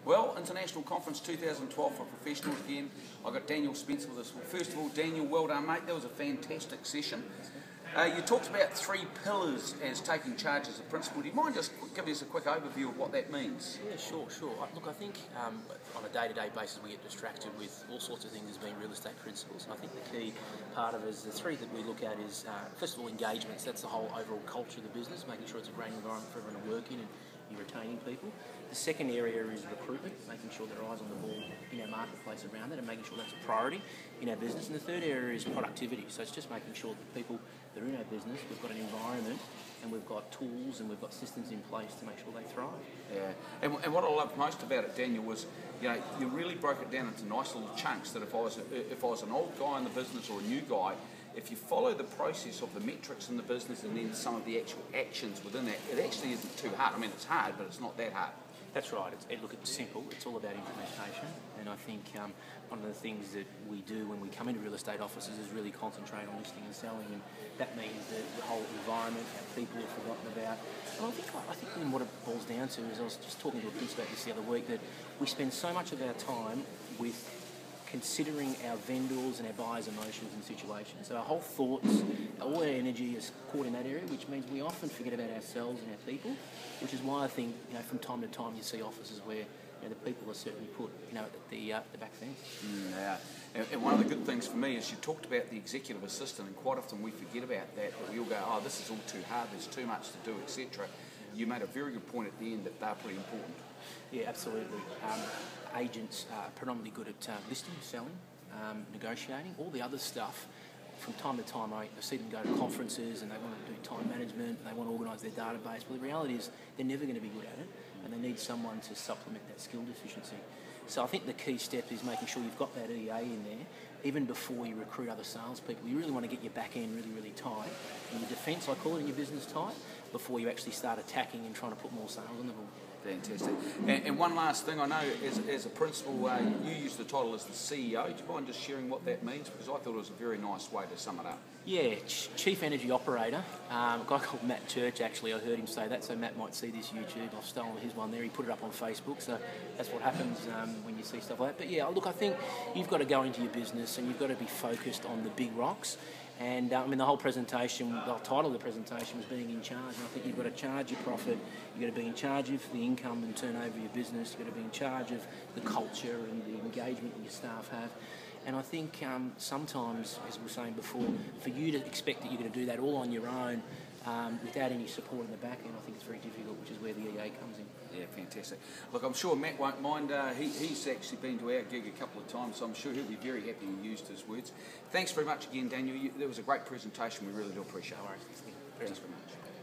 Well, International Conference 2012 for Professionals again. I've got Daniel Spencer with us. Well, first of all, Daniel, well done, mate. That was a fantastic session. You talked about 3 pillars as taking charge as a principal. Do you mind just giving us a quick overview of what that means? Yeah, sure. Look, I think on a day-to-day basis we get distracted with all sorts of things as being real estate principals. And I think the key part of it is the 3 that we look at is, first of all, engagements. That's the whole overall culture of the business, making sure it's a great environment for everyone to work in and you're retaining people. The second area is recruitment, making sure there are eyes on the ball in our marketplace around it and making sure that's a priority in our business. And the third area is productivity. So it's just making sure that people that are in our business, we've got an environment and we've got tools and we've got systems in place to make sure they thrive. Yeah, and what I loved most about it, Daniel, was you really broke it down into nice little chunks that if I was an old guy in the business or a new guy, if you follow the process of the metrics in the business and then some of the actual actions within that, it actually isn't too hard. I mean, it's hard, but it's not that hard. That's right. It's simple. It's all about implementation. And I think one of the things that we do when we come into real estate offices is really concentrate on listing and selling. And that means that the whole environment, how people are forgotten about. And I think what it boils down to is, I was just talking to a principal about this the other week, that we spend so much of our time with considering our vendors and our buyers' emotions and situations. So our whole thoughts, all our energy is caught in that area, which means we often forget about ourselves and our people, which is why I think from time to time you see offices where the people are certainly put at the back fence. Yeah, and one of the good things for me is you talked about the executive assistant, and quite often we forget about that. But we all go, oh, this is all too hard, there's too much to do, etc. You made a very good point at the end that they're pretty important. Yeah, absolutely. Agents are predominantly good at listing, selling, negotiating, all the other stuff. From time to time I see them go to conferences and they want to do time management, and they want to organise their database. Well, the reality is they're never going to be good at it, and they need someone to supplement that skill deficiency. So I think the key step is making sure you've got that EA in there, even before you recruit other salespeople. You really want to get your back end really, really tight, and your defence, I call it, in your business tight, before you actually start attacking and trying to put more sales on the board. Fantastic. And one last thing, I know as a principal, you use the title as the CEO. Do you mind just sharing what that means? Because I thought it was a very nice way to sum it up. Yeah, Chief Energy Operator. A guy called Matt Church, actually, I heard him say that, so Matt might see this YouTube. I've stolen his one there. He put it up on Facebook, so that's what happens when you see stuff like that. But yeah, look, I think you've got to go into your business and you've got to be focused on the big rocks. And the whole presentation, the title of the presentation was being in charge. And I think you've got to charge your profit, you've got to be in charge of the income and turnover of your business, you've got to be in charge of the culture and the engagement that your staff have. And I think sometimes, as we were saying before, for you to expect that you're going to do that all on your own without any support in the back end, I think it's very difficult, which is where the EA comes in. Yeah, fantastic. Look, I'm sure Matt won't mind. He's actually been to our gig a couple of times, so I'm sure he'll be very happy you used his words. Thanks very much again, Daniel. That was a great presentation. We really do appreciate it. No worries. Thanks very much.